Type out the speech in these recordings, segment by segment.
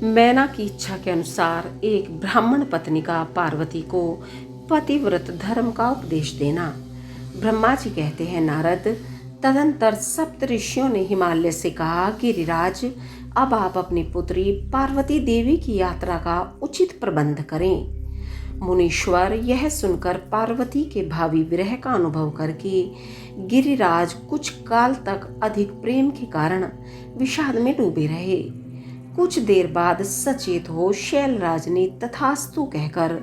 मैना की इच्छा के अनुसार एक ब्राह्मण पत्नी का पार्वती को पतिव्रत धर्म का उपदेश देना। ब्रह्मा जी कहते हैं, नारद, तदंतर सप्त ऋषियों ने हिमालय से कहा, गिरिराज, अब आप अपनी पुत्री पार्वती देवी की यात्रा का उचित प्रबंध करें। मुनीश्वर यह सुनकर पार्वती के भावी विरह का अनुभव करके गिरिराज कुछ काल तक अधिक प्रेम के कारण विषाद में डूबे रहे। कुछ देर बाद सचेत हो शैलराज ने तथास्तु कहकर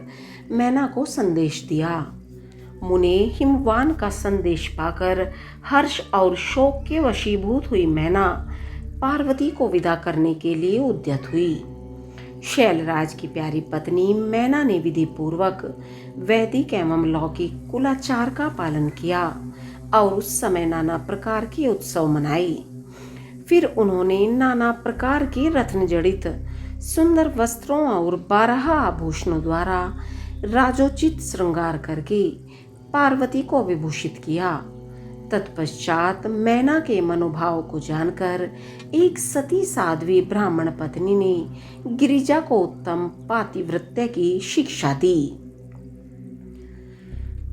मैना को संदेश दिया। मुने हिमवान का संदेश पाकर हर्ष और शोक के वशीभूत हुई मैना पार्वती को विदा करने के लिए उद्यत हुई। शैलराज की प्यारी पत्नी मैना ने विधि पूर्वक वैदिक एवं लौकिक कुलाचार का पालन किया और उस समय नाना प्रकार के उत्सव मनाए। फिर उन्होंने नाना प्रकार के रत्न जड़ित सुंदर वस्त्रों और 12 आभूषणों द्वारा राजोचित श्रृंगार करके पार्वती को विभूषित किया। तत्पश्चात मैना के मनोभाव को जानकर एक सती साध्वी ब्राह्मण पत्नी ने गिरिजा को उत्तम पातिव्रत्य की शिक्षा दी।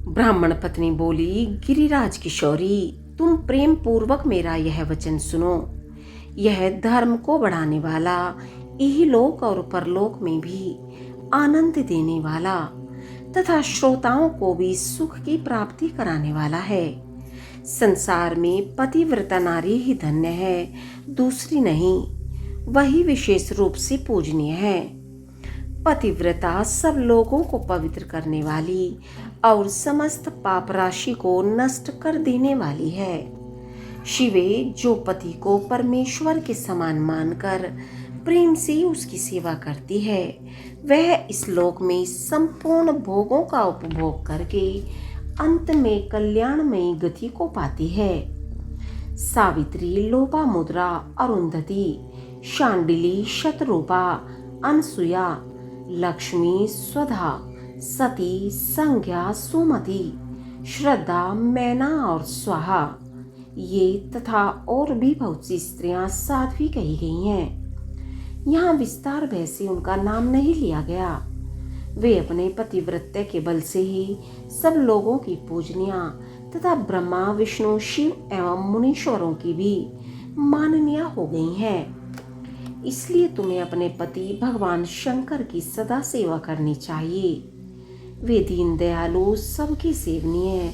ब्राह्मण पत्नी बोली, गिरिराज किशोरी, तुम प्रेम पूर्वक मेरा यह वचन सुनो। यह धर्म को बढ़ाने वाला, इहलोक और परलोक में भी आनंद देने वाला तथा श्रोताओं को भी सुख की प्राप्ति कराने वाला है। संसार में पतिव्रता नारी ही धन्य है, दूसरी नहीं। वही विशेष रूप से पूजनीय है। पतिव्रता सब लोगों को पवित्र करने वाली और समस्त पाप राशि को नष्ट कर देने वाली है। शिवे जो पति को परमेश्वर के समान मानकर प्रेम से उसकी सेवा करती है, वह इस लोक में संपूर्ण भोगों का उपभोग करके अंत में कल्याणमयी गति को पाती है। सावित्री, लोपामुद्रा, अरुंधति, शांडिली, शतरूपा, अनसुया, लक्ष्मी, स्वधा, सती, संज्ञा, सुमति, श्रद्धा, मैना और स्वाहा, ये तथा और भी बहुत सी स्त्रियां साध्वी कही गई हैं। यहाँ विस्तार भय से उनका नाम नहीं लिया गया। वे अपने पतिव्रत्य के बल से ही सब लोगों की पूजनिया तथा ब्रह्मा, विष्णु, शिव एवं मुनीश्वरों की भी माननीय हो गई हैं। इसलिए तुम्हें अपने पति भगवान शंकर की सदा सेवा करनी चाहिए। वे दीन दयालु, सबके सेवनीय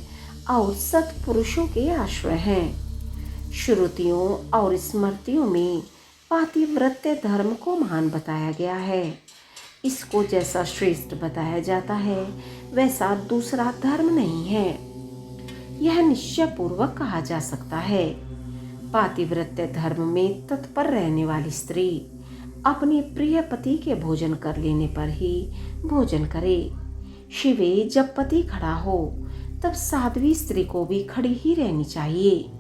और सत्पुरुषों के आश्रय हैं। श्रुतियों और स्मृतियों में पातिव्रत्य धर्म को महान बताया गया है। इसको जैसा श्रेष्ठ बताया जाता है, वैसा दूसरा धर्म नहीं है। यह निश्चय पूर्वक कहा जा सकता है, पातिव्रत्य धर्म में तत्पर रहने वाली स्त्री अपने प्रिय पति के भोजन कर लेने पर ही भोजन करे। शिवे, जब पति खड़ा हो तब साध्वी स्त्री को भी खड़ी ही रहनी चाहिए।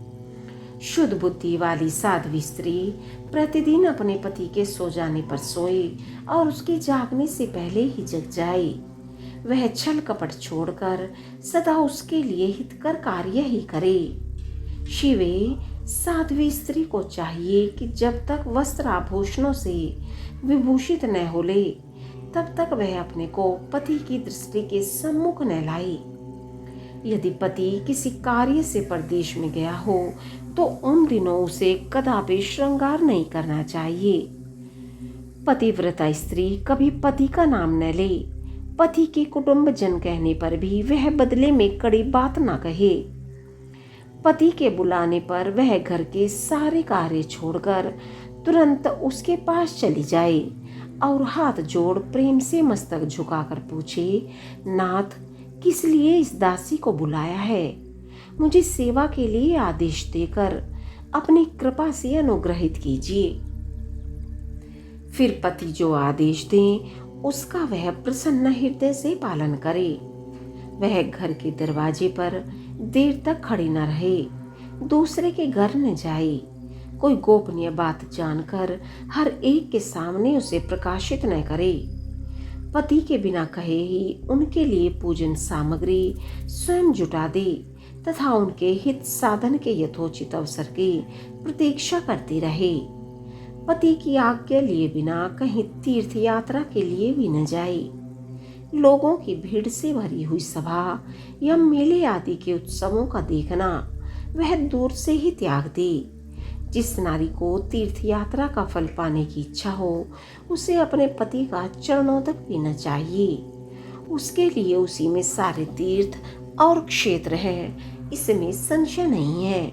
शुद्ध बुद्धि वाली साध्वी स्त्री प्रतिदिन अपने पति के सो जाने पर सोए और उसके जागने से पहले ही जग जाए। वह छल कपट छोड़कर सदा उसके लिए हितकर कार्य ही करे। शिवे, साध्वी स्त्री को चाहिए कि जब तक वस्त्र आभूषणों से विभूषित न हो ले, तब तक वह अपने को पति की दृष्टि के सम्मुख न लाए। यदि पति किसी कार्य से परदेश में गया हो तो उन दिनों उसे कदापि श्रृंगार नहीं करना चाहिए। पतिव्रता स्त्री कभी पति का नाम न ले। पति के कुटुंब जन कहने पर भी वह बदले में कड़ी बात ना कहे। पति के बुलाने पर वह घर के सारे कार्य छोड़कर तुरंत उसके पास चली जाए और हाथ जोड़ प्रेम से मस्तक झुकाकर पूछे, नाथ, किस लिए इस दासी को बुलाया है? मुझे सेवा के लिए आदेश देकर अपनी कृपा से अनुग्रहित कीजिए। फिर पति जो आदेश दें उसका वह प्रसन्न हृदय से पालन करे। वह घर के दरवाजे पर देर तक खड़ी न रहे, दूसरे के घर न जाए, कोई गोपनीय बात जानकर हर एक के सामने उसे प्रकाशित न करे। पति के बिना कहे ही उनके लिए पूजन सामग्री स्वयं जुटा दे तथा उनके हित साधन के यथोचित अवसर की प्रतीक्षा करती रहे। पति की आज्ञा लिए बिना कहीं तीर्थ यात्रा के लिए भी न जाए। लोगों की भीड़ से भरी हुई सभा या मेले आदि के उत्सवों का देखना वह दूर से ही त्याग दे। जिस नारी को तीर्थ यात्रा का फल पाने की इच्छा हो, उसे अपने पति का चरणोदक पीना चाहिए। उसके लिए उसी में सारे तीर्थ और क्षेत्र है, इसमें संशय नहीं है।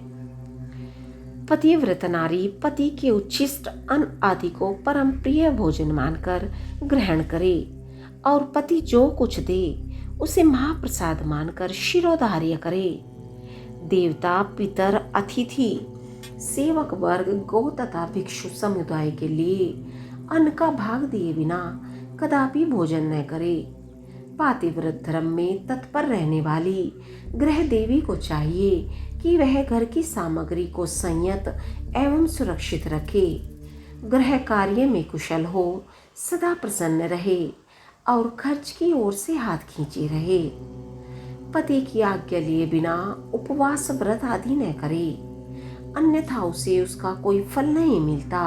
पतिव्रत नारी पति के उच्छिष्ट अन्न आदि को परम प्रिय भोजन मानकर ग्रहण करे और पति जो कुछ दे उसे महाप्रसाद मानकर शिरोधार्य करे। देवता, पितर, अतिथि, सेवक वर्ग, गौ तथा भिक्षु समुदाय के लिए अन्न का भाग दिए बिना कदापि भोजन न करे। पातिव्रत धर्म में तत्पर रहने वाली गृह देवी को चाहिए कि वह घर की सामग्री को संयत एवं सुरक्षित रखे, गृह कार्य में कुशल हो, सदा प्रसन्न रहे और खर्च की ओर से हाथ खींचे रहे। पति की आज्ञा लिए बिना उपवास व्रत आदि न करे, अन्यथा उसे उसका कोई फल नहीं मिलता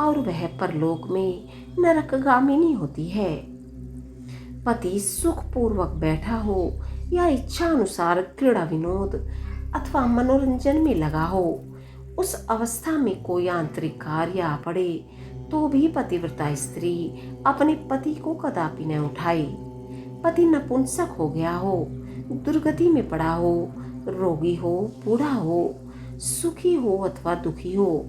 और वह परलोक में नरकगामिनी होती है। पति सुखपूर्वक बैठा हो या इच्छा अनुसार क्रीड़ा विनोद अथवा मनोरंजन में लगा हो, उस अवस्था में कोई आंतरिक कार्य आ पड़े तो भी पतिव्रता स्त्री अपने पति को कदापि न उठाए। पति नपुंसक हो गया हो, दुर्गति में पड़ा हो, रोगी हो, बूढ़ा हो, सुखी हो अथवा दुखी हो,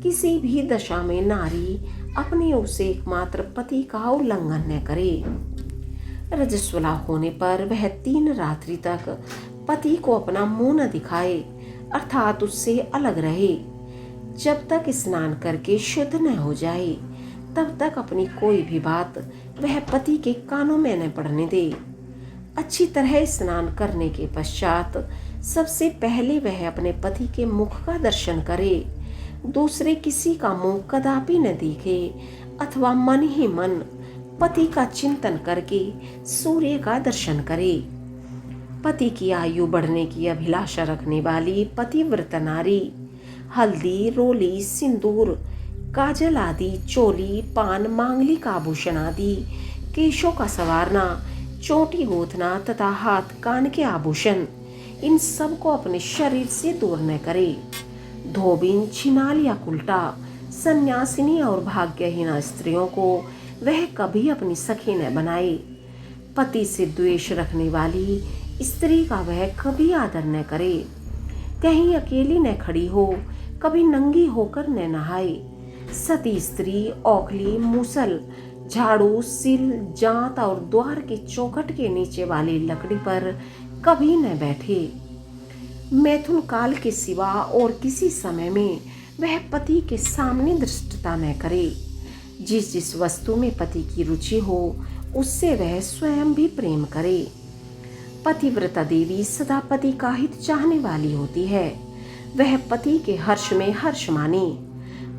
किसी भी दशा में नारी अपने उसे एकमात्र पति का उल्लंघन न करे। रजस्वला होने पर वह 3 रात्रि तक पति को अपना मुंह न दिखाए, अर्थात उससे अलग रहे। जब तक स्नान करके शुद्ध न हो जाए तब तक अपनी कोई भी बात वह पति के कानों में न पड़ने दे। अच्छी तरह स्नान करने के पश्चात सबसे पहले वह अपने पति के मुख का दर्शन करे, दूसरे किसी का मुंह कदापि न देखे अथवा मन ही मन पति का चिंतन करके सूर्य का दर्शन करे। पति की आयु बढ़ने की अभिलाषा रखने वाली पतिव्रत नारी हल्दी, रोली, सिंदूर, काजल आदि, चोली, पान, मांगलिक आभूषण आदि, केशों का संवारना, चोटी गूंथना तथा हाथ कान के आभूषण, इन सब को अपने शरीर से दूर न करे। धोबिन, छिनाल या उल्टा, सन्यासिनी और भाग्यहीन स्त्रियों को वह कभी अपनी सखी न बनाए। पति से द्वेष रखने वाली स्त्री का वह कभी आदर न करे। कहीं अकेली न खड़ी हो, कभी नंगी होकर न नहाए। सती स्त्री औखली, मूसल, झाड़ू, सिल, जांत और द्वार के चौखट के नीचे वाली लकड़ी पर कभी न बैठे। मैथुन काल के सिवा और किसी समय में वह पति के सामने धृष्टता न करे। जिस जिस वस्तु में पति की रुचि हो उससे वह स्वयं भी प्रेम करे। पतिव्रता देवी सदा पति का हित चाहने वाली होती है। वह पति के हर्ष में हर्ष माने।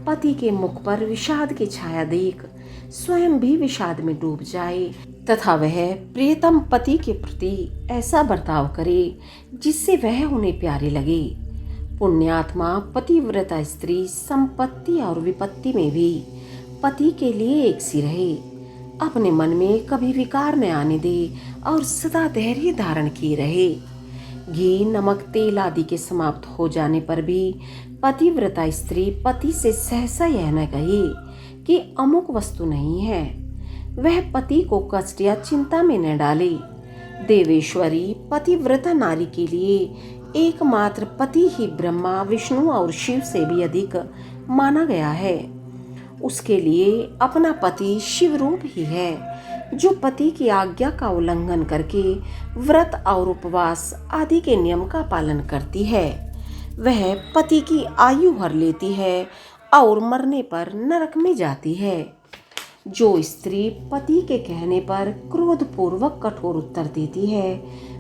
पति के मुख पर विषाद की छाया देख स्वयं भी विषाद में डूब जाए तथा वह प्रियतम पति के प्रति ऐसा बर्ताव करे जिससे वह उन्हें प्यारे लगे। पुण्यात्मा पतिव्रता स्त्री संपत्ति और विपत्ति में भी पति के लिए एक सी रहे, अपने मन में कभी विकार न आने दे और सदा धैर्य धारण किए रहे। घी, नमक, तेल आदि के समाप्त हो जाने पर भी पतिव्रता स्त्री पति से सहसा यह न कहे कि अमुक वस्तु नहीं है। वह पति को कष्ट या चिंता में न डाले। देवेश्वरी पतिव्रता नारी के लिए एकमात्र पति ही ब्रह्मा, विष्णु और शिव से भी अधिक माना गया है। उसके लिए अपना पति शिव रूप ही है, जो पति की आज्ञा का उल्लंघन करके व्रत और उपवास आदि के नियम का पालन करती है। वह पति की आयु हर लेती है और मरने पर नरक में जाती है। जो स्त्री पति के कहने पर क्रोधपूर्वक कठोर उत्तर देती है,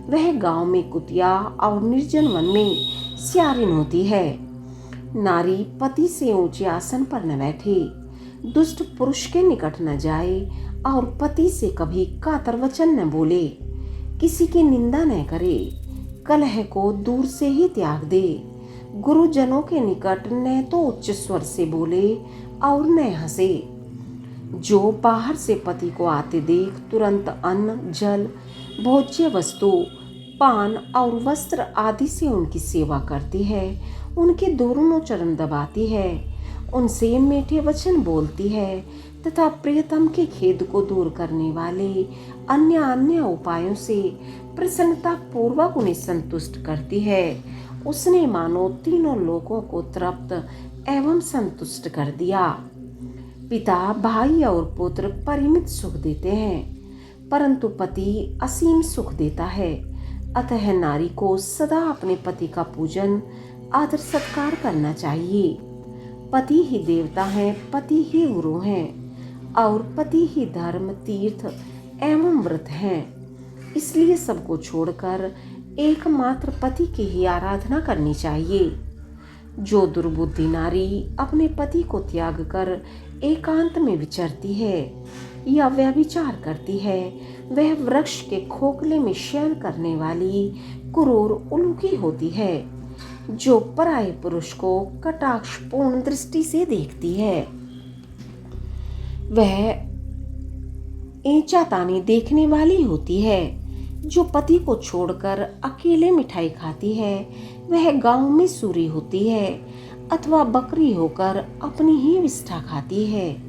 वह गांव में कुतिया और निर्जन वन में स्यारिन होती है। नारी पति से ऊंचे आसन पर न बैठे, दुष्ट पुरुष के निकट न जाए और पति से कभी कातर वचन न बोले, किसी की निंदा न करे, कलह को दूर से ही त्याग दे, गुरुजनों के निकट न तो उच्च स्वर से बोले और न हंसे। जो बाहर से पति को आते देख तुरंत अन्न, जल, भोज्य वस्तु, पान और वस्त्र आदि से उनकी सेवा करती है, उनके दोनों चरण दबाती है, उनसे मीठे वचन बोलती है तथा प्रियतम के खेद को दूर करने वाले अन्य अन्य उपायों से प्रसन्नता पूर्वक उन्हें संतुष्ट करती है, उसने मानो तीनों लोगों को तृप्त एवं संतुष्ट कर दिया। पिता, भाई और पुत्र परिमित सुख देते हैं, परंतु पति असीम सुख देता है। अतः नारी को सदा अपने पति का पूजन, आदर सत्कार करना चाहिए। पति ही देवता हैं, पति ही गुरु हैं और पति ही धर्म, तीर्थ एवं व्रत हैं। इसलिए सबको छोड़कर एकमात्र पति की ही आराधना करनी चाहिए। जो दुर्बुद्धि नारी अपने पति को त्याग कर एकांत में विचरती है या व्यभिचार करती है, वह वृक्ष के खोखले में शयन करने वाली क्रूर उल्की होती है, जो पराये पुरुष को कटाक्षपूर्ण दृष्टि से देखती है। वह ऊंचा तानी देखने वाली होती है। जो पति को छोड़कर अकेले मिठाई खाती है, वह गांव में सूरी होती है अथवा बकरी होकर अपनी ही विष्ठा खाती है।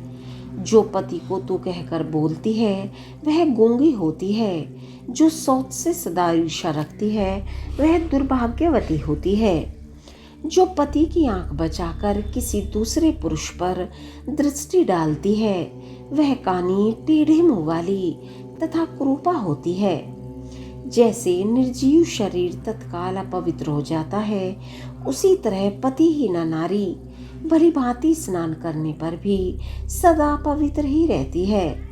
जो पति को तू कहकर बोलती है, वह गूंगी होती है। जो सोच से सदा ईर्ष्या रखती है, वह दुर्भाग्यवती होती है। जो पति की आंख बचाकर किसी दूसरे पुरुष पर दृष्टि डालती है, वह कानी, टेढ़े मुंह वाली तथा क्रूपा होती है। जैसे निर्जीव शरीर तत्काल अपवित्र हो जाता है, उसी तरह पतिहीना नारी भली भांति स्नान करने पर भी सदा पवित्र ही रहती है।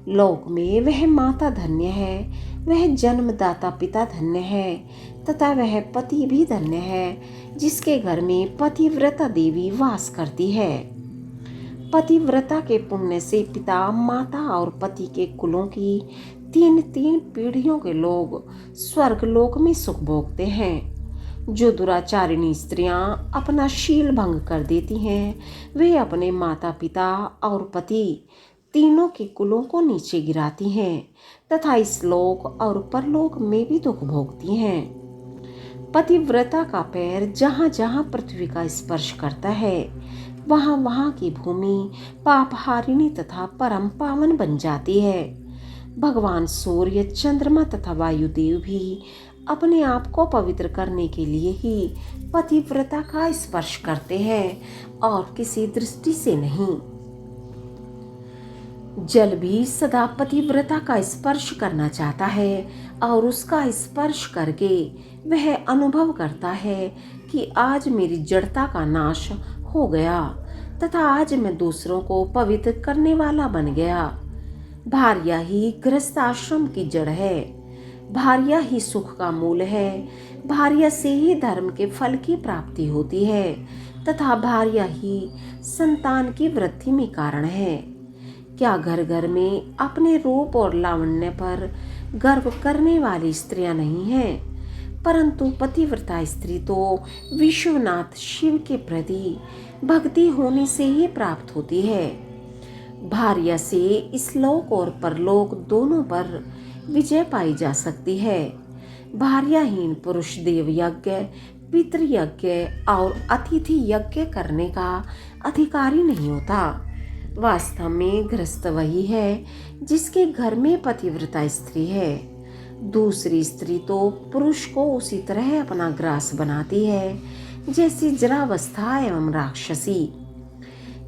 लोक में वह माता धन्य है, वह जन्मदाता पिता धन्य है तथा वह पति भी धन्य है, जिसके घर में पतिव्रता देवी वास करती है। पतिव्रता के पुण्य से पिता, माता और पति के कुलों की तीन तीन पीढ़ियों के लोग स्वर्गलोक में सुख भोगते हैं। जो दुराचारिणी स्त्रियां अपना शील भंग कर देती हैं, वे अपने माता पिता और पति तीनों के कुलों को नीचे गिराती हैं तथा इस लोक और परलोक में भी दुख भोगती हैं। पतिव्रता का पैर जहाँ जहाँ पृथ्वी का स्पर्श करता है, वहाँ वहाँ की भूमि पापहारिणी तथा परम पावन बन जाती है। भगवान सूर्य, चंद्रमा तथा वायुदेव भी अपने आप को पवित्र करने के लिए ही पतिव्रता का स्पर्श करते हैं और किसी दृष्टि से नहीं। जल भी सदा पतिव्रता का स्पर्श करना चाहता है और उसका स्पर्श करके वह अनुभव करता है कि आज मेरी जड़ता का नाश हो गया तथा आज मैं दूसरों को पवित्र करने वाला बन गया। भार्या ही गृहस्थ आश्रम की जड़ है, भार्या ही सुख का मूल है, भार्या से ही धर्म के फल की प्राप्ति होती है तथा भार्या ही संतान की वृद्धि में कारण है। क्या घर घर में अपने रूप और लावण्य पर गर्व करने वाली स्त्रियां नहीं हैं? परंतु पतिव्रता स्त्री तो विश्वनाथ शिव के प्रति भक्ति होने से ही प्राप्त होती है। भार्या से इस लोक और परलोक दोनों पर विजय पाई जा सकती है। भार्याहीन पुरुष देव यज्ञ, पितृयज्ञ और अतिथि यज्ञ करने का अधिकारी नहीं होता। वास्तव में गृहस्थ वही है जिसके घर में पतिव्रता स्त्री है। दूसरी स्त्री तो पुरुष को उसी तरह अपना ग्रास बनाती है जैसे जरावस्था एवं राक्षसी।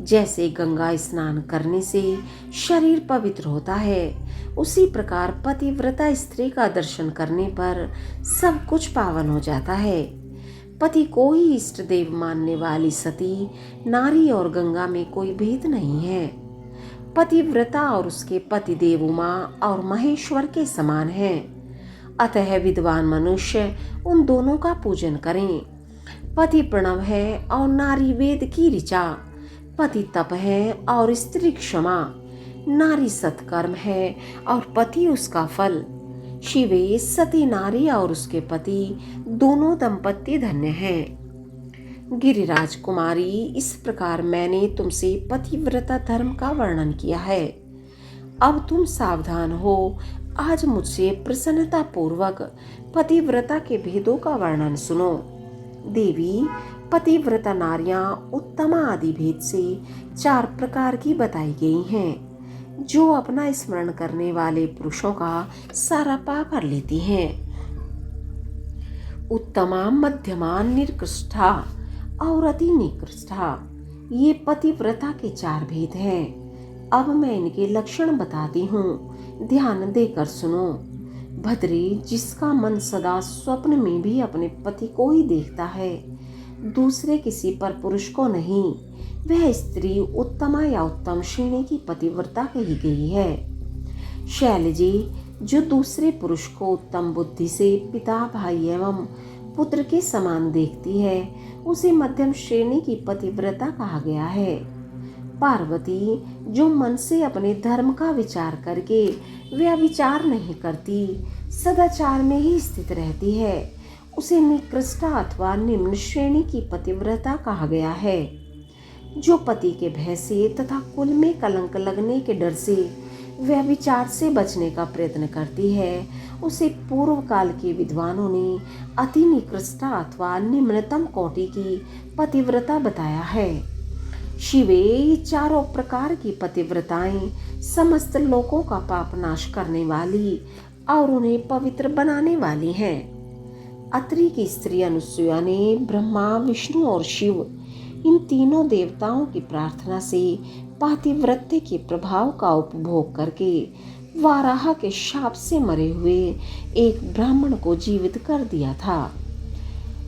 जैसे गंगा स्नान करने से शरीर पवित्र होता है, उसी प्रकार पतिव्रता स्त्री का दर्शन करने पर सब कुछ पावन हो जाता है। पति को ही इष्ट देव मानने वाली सती नारी और गंगा में कोई भेद नहीं है। पतिव्रता और उसके पति देव उमा और महेश्वर के समान हैं। अतः विद्वान मनुष्य उन दोनों का पूजन करें। पति प्रणव है और नारी वेद की ऋचा। पति तप है और स्त्री क्षमा। नारी सत्कर्म है और पति उसका फल। शिवे सती नारी और उसके पति दोनों दंपति धन्य हैं। गिरिराज कुमारी, इस प्रकार मैंने तुमसे पतिव्रता धर्म का वर्णन किया है। अब तुम सावधान हो। आज मुझसे प्रसन्नता पूर्वक पतिव्रता के भेदों का वर्णन सुनो। देवी, पतिव्रता नारियां उत्तमा आदि भेद से 4 प्रकार की बताई गई हैं, जो अपना स्मरण करने वाले पुरुषों का सारा पाप कर लेती हैं। उत्तमा, मध्यमा, निकृष्टा और अति निकृष्टा, ये पतिव्रता के 4 भेद हैं। अब मैं इनके लक्षण बताती हूँ, ध्यान देकर सुनो। भद्रे, जिसका मन सदा स्वप्न में भी अपने पति को ही देखता है, दूसरे किसी पर पुरुष को नहीं, वह स्त्री उत्तमा या उत्तम श्रेणी की पतिव्रता कही गई है। शैलजी, जो दूसरे पुरुष को उत्तम बुद्धि से पिता, भाई एवं पुत्र के समान देखती है, उसे मध्यम श्रेणी की पतिव्रता कहा गया है। पार्वती, जो मन से अपने धर्म का विचार करके व्यभिचार नहीं करती, सदाचार में ही स्थित रहती है, उसे निकृष्टा अथवा निम्न श्रेणी की पतिव्रता कहा गया है। जो पति के भय से तथा कुल में कलंक लगने के डर से व्यभिचार से बचने का प्रयत्न करती है, उसे पूर्व काल के विद्वानों ने अति निकृष्टा अथवा निम्नतम कोटि की पतिव्रता बताया है। शिवे, ये 4 प्रकार की पतिव्रताएं समस्त लोकों का पाप नाश करने वाली और उन्हें पवित्र बनाने वाली हैं। अत्रि की स्त्री अनुसुया ने ब्रह्मा, विष्णु और शिव, इन तीनों देवताओं की प्रार्थना से पातिव्रत्य के प्रभाव का उपभोग करके वाराह के शाप से मरे हुए एक ब्राह्मण को जीवित कर दिया था।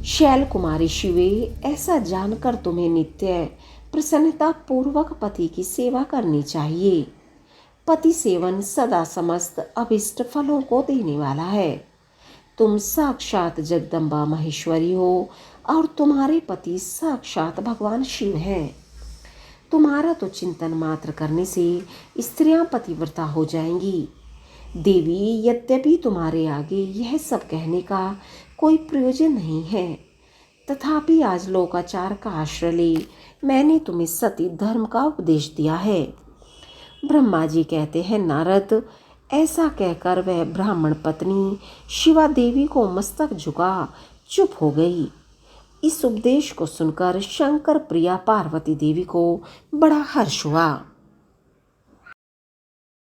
शैल कुमारी शिवे, ऐसा जानकर तुम्हें नित्य प्रसन्नता पूर्वक पति की सेवा करनी चाहिए। पति सेवन सदा समस्त अभिष्ट फलों को देने वाला है। तुम साक्षात जगदम्बा महेश्वरी हो और तुम्हारे पति साक्षात भगवान शिव हैं। तुम्हारा तो चिंतन मात्र करने से स्त्रियां पतिव्रता हो जाएंगी। देवी, यद्यपि तुम्हारे आगे यह सब कहने का कोई प्रयोजन नहीं है, तथापि आज लोकाचार का आश्रय ले मैंने तुम्हें सती धर्म का उपदेश दिया है। ब्रह्मा जी कहते हैं, नारद, ऐसा कहकर वह ब्राह्मण पत्नी शिवा देवी को मस्तक झुका चुप हो गई। इस उपदेश को सुनकर शंकर प्रिया पार्वती देवी को बड़ा हर्ष हुआ।